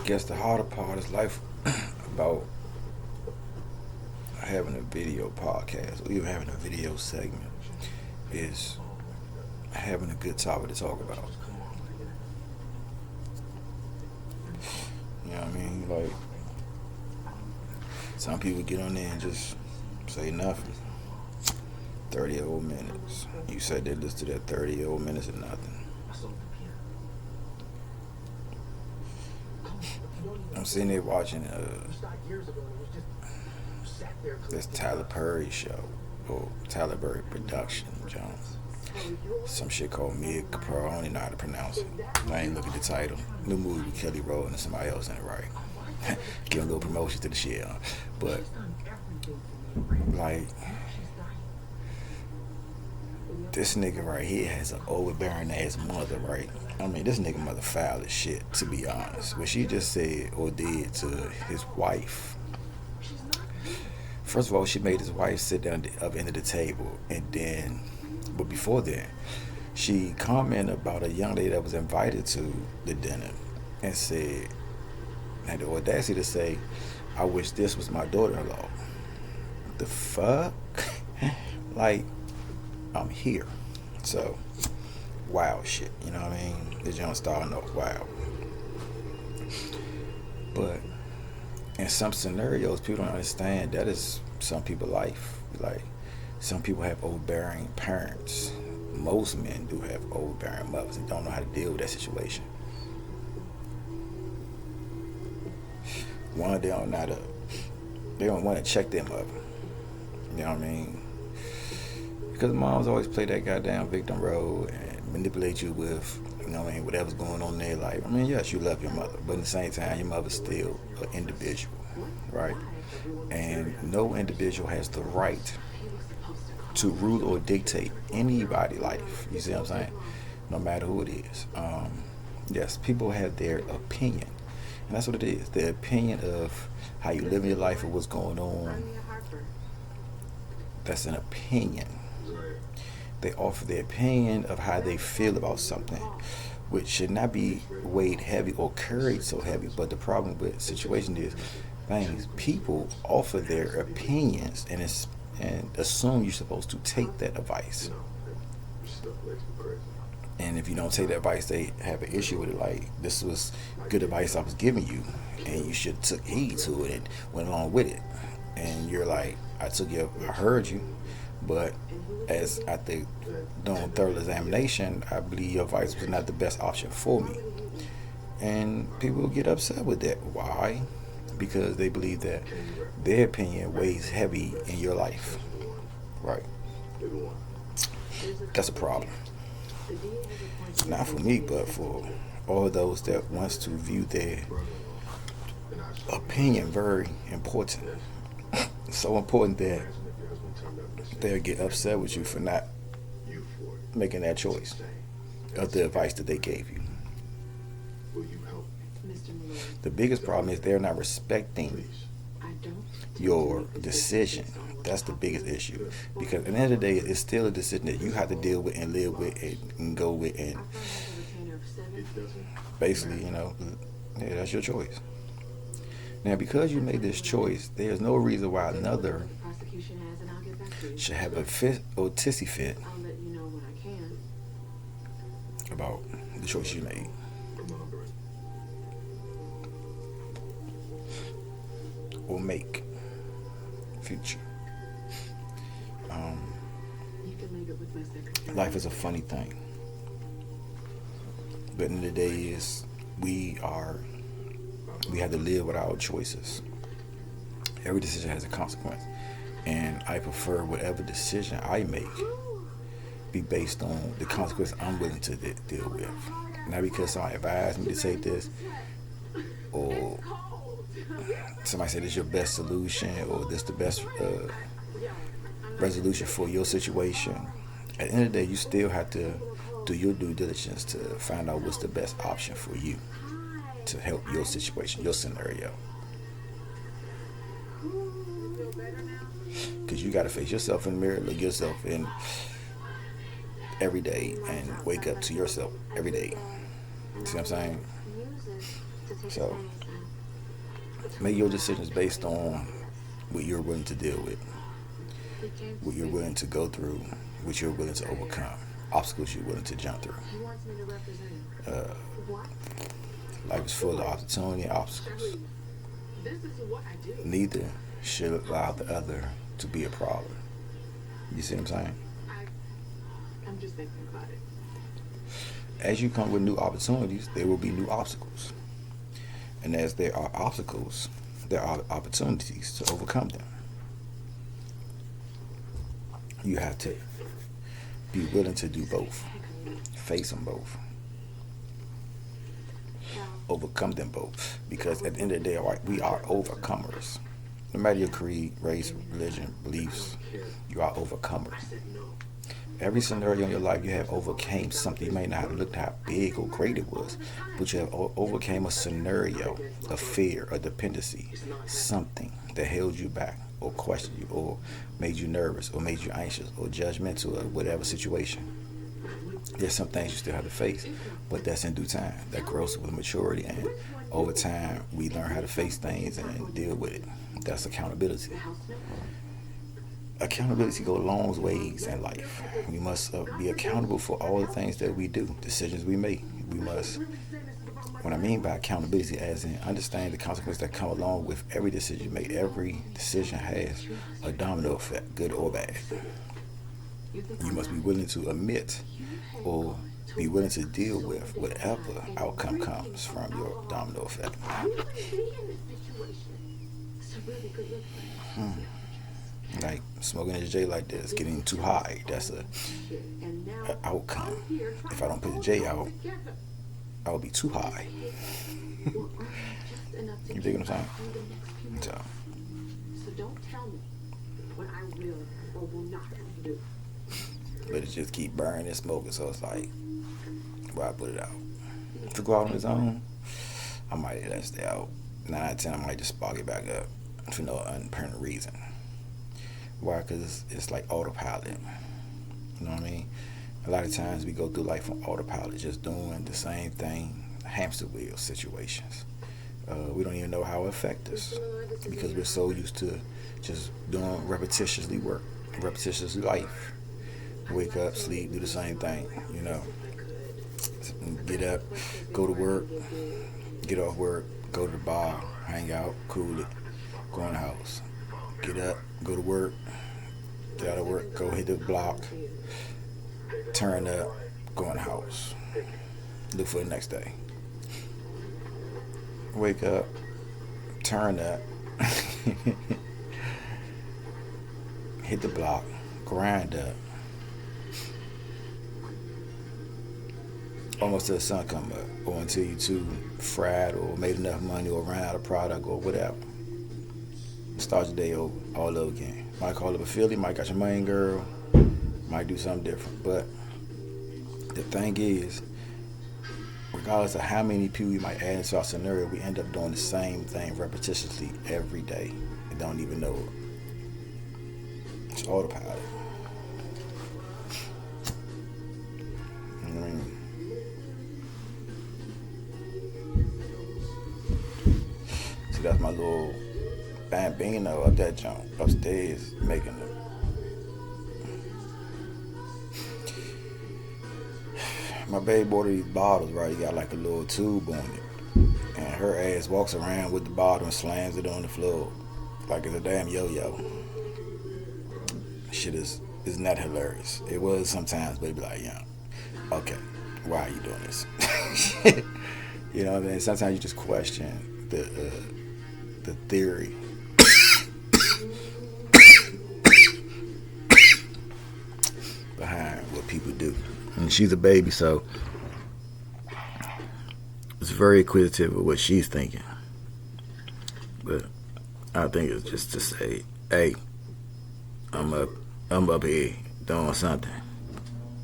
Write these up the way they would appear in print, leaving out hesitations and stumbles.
I guess the harder part is life about having a video podcast or even having a video segment is having a good topic to talk about. You know what I mean? Like, some people get on there and just say nothing. 30 old minutes. You said they listen to that 30 old minutes of nothing. I'm sitting there watching this Tyler Perry show or Tyler Perry production, Jones. Some shit called Mid Pro. I don't even know how to pronounce it. I ain't look at the title. New movie with Kelly Rowland and somebody else in it, right? Give a little promotion to the shit, but like this nigga right here has an overbearing ass mother, right? I mean, this nigga mother foul as shit, to be honest. What she just said or did to his wife. First of all, she made his wife sit down at the other end of the table, and then, but before that, she commented about a young lady that was invited to the dinner and said, had the audacity to say, I wish this was my daughter-in-law. The fuck? Like, I'm here. So, wow shit, you know what I mean? The John starting off wow. But in some scenarios, people don't understand that is some people's life. Like, some people have overbearing parents. Most men do have overbearing mothers and don't know how to deal with that situation. One, they don't want to check their mother. You know what I mean? Because moms always play that goddamn victim role and manipulate you with, you know what I mean, whatever's going on in their life. I mean, yes, you love your mother, but at the same time, your mother's still an individual, right? And no individual has the right to rule or dictate anybody's life. You see what I'm saying? No matter who it is. Yes, people have their opinion. And that's what it is. The opinion of how you live your life or what's going on. That's an opinion. They offer their opinion of how they feel about something, which should not be weighed heavy or carried so heavy. But the problem with the situation is, people offer their opinions and assume you're supposed to take that advice. And if you don't take that advice, they have an issue with it. Like, this was good advice I was giving you, and you should have took heed to it and went along with it. And you're like, I heard you, but as after doing thorough examination, I believe your advice was not the best option for me. And people get upset with that. Why? Because they believe that their opinion weighs heavy in your life. Right? That's a problem. Not for me, but for all those that wants to view their opinion very important. So important that they'll get upset with you for not making that choice of the advice that they gave you. The biggest problem is they're not respecting your decision. That's the biggest issue. Because at the end of the day, it's still a decision that you have to deal with and live with and go with. And basically, yeah, that's your choice. Now, because you made this choice, there's no reason why another should have a fit or tissy fit about the choice you made. Or make future. Life is a funny thing. But in the day is we have to live with our choices. Every decision has a consequence. And I prefer whatever decision I make be based on the consequence I'm willing to deal with. Not because somebody advised me to take this, or somebody said this is your best solution, or this the best resolution for your situation. At the end of the day, you still have to do your due diligence to find out what's the best option for you to help your situation, your scenario. Because you got to face yourself in the mirror, look yourself in every day, and wake up to yourself every day. See what I'm saying? So make your decisions based on what you're willing to deal with, what you're willing to go through, what you're willing to overcome, obstacles you're willing to jump through. Uh, Life is full of opportunity and obstacles. Neither should allow the other to be a problem. You see what I'm saying? As you come with new opportunities, there will be new obstacles. And as there are obstacles, there are opportunities to overcome them. You have to be willing to do both, face them both, overcome them both. Because at the end of the day, we are overcomers. No matter your creed, race, religion, beliefs, you are overcomers. Every scenario in your life, you have overcame something. You may not have looked how big or great it was, but you have overcame a scenario, a fear, a dependency, something that held you back or questioned you or made you nervous or made you anxious or judgmental or whatever situation. There's some things you still have to face, but that's in due time. That grows with maturity, and over time, we learn how to face things and deal with it. That's accountability. Accountability goes a long ways in life. We must be accountable for all the things that we do, decisions we make. We must, what I mean by accountability, as in understand the consequences that come along with every decision you make. Every decision has a domino effect, good or bad. You must be willing to admit or be willing to deal with whatever outcome comes from your domino effect. Like smoking a J like this, getting too high, that's a outcome. If I don't put the J out, I'll be too high. You dig what I'm saying? So but it just keep burning and smoking, so it's like, why I put it out? If it go out on its own, I might let it stay out. 9 out of 10, I might just spark it back up for no apparent reason. Why? Because it's like autopilot. You know what I mean? A lot of times we go through life on autopilot, just doing the same thing, hamster wheel situations. We don't even know how it affects us because we're so used to just doing repetitiously work, repetitiously life. Wake up, sleep, do the same thing, you know. Get up, go to work, get off work, go to the bar, hang out, cool it, go in the house. Get up, go to work, get out of work, go hit the block, turn up, go in the house. Look for the next day. Wake up, turn up, hit the block, grind up, almost till the sun come up, or until you too fried or made enough money or ran out of product or whatever. Start your day over, all over again. Might call up a Philly, might got your main girl, might do something different. But the thing is, regardless of how many people you might add into our scenario, we end up doing the same thing repetitiously every day and don't even know it. It's autopilot. You know what I mean? See, that's my little bambino up that jump upstairs making it. My baby bought these bottles, right? He got like a little tube on it. And her ass walks around with the bottle and slams it on the floor like it's a damn yo-yo. Shit is not hilarious. It was sometimes, but it'd be like, yeah, okay, why are you doing this? You know what I mean? Sometimes you just question the theory. Behind what people do. And she's a baby, so it's very acquisitive of what she's thinking. But I think it's just to say, hey, I'm up here doing something.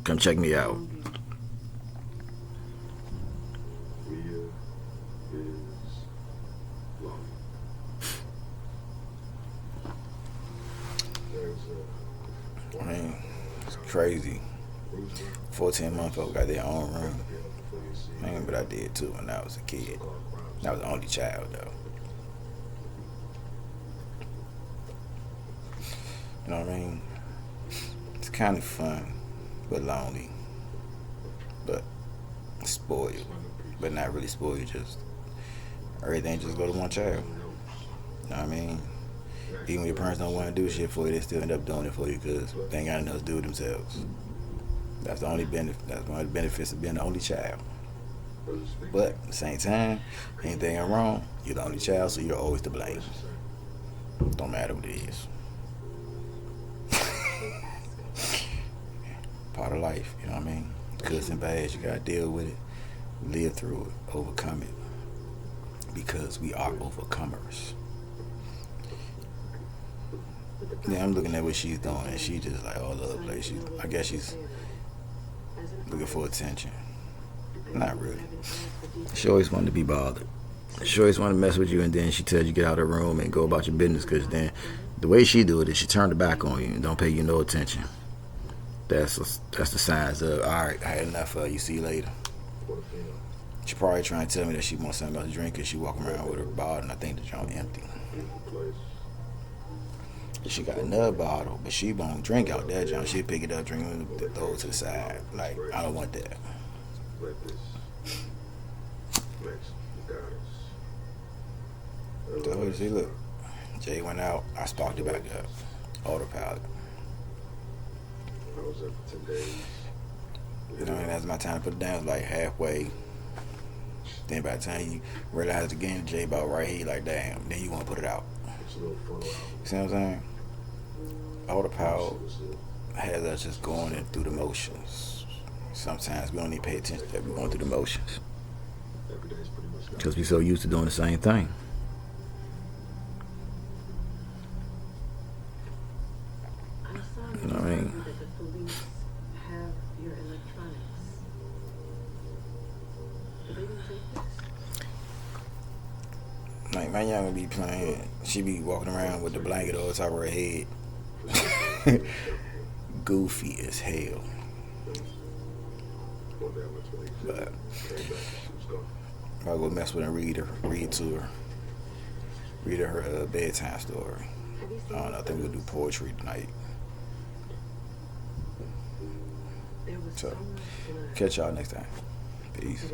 Come check me out. I mean, it's crazy. 14-month old got their own room. Man, but I did too when I was a kid. I was the only child though. You know what I mean? It's kind of fun, but lonely, but spoiled, but not really spoiled. Just everything just go to one child. You know what I mean? Even when your parents don't want to do shit for you, they still end up doing it for you because they ain't got enough to do it themselves. That's the only benefit. That's one of the benefits of being the only child. But at the same time, anything wrong, you're the only child, so you're always to blame. Don't matter what it is. Part of life, you know what I mean? Goods and bads, you gotta deal with it, live through it, overcome it. Because we are overcomers. Yeah, I'm looking at what she's doing, and she just like all over the place. I guess she's looking for attention. Not really. She always wanted to be bothered. She always wanted to mess with you, and then she tells you get out of the room and go about your business. Because then the way she do it is she turn her back on you and don't pay you no attention. That's the signs of, all right, I had enough of you. See you later. She probably trying to tell me that she wants something else to drink because she walking around with her bottle, and I think the joint empty. She got another bottle, but she won't drink out that junk. She'll pick it up, drink it, throw it to the side. Like, I don't want that. So, see, look. Jay went out. I sparked it back up. Autopilot. You know, and that's my time to put it down. It's like halfway. Then by the time you realize again, Jay about right here, like, damn. Then you want to put it out. You see what I'm saying? Autopilot has us just going in through the motions. Sometimes we don't need to pay attention that we're going through the motions because we're so used to doing the same thing. You know what I mean? Like my young be playing, she be walking around with the blanket over top of her head. Goofy as hell. But I'll go mess with her and read to her. Read her bedtime story. I don't know, I think we'll do poetry tonight. So, catch y'all next time. Peace.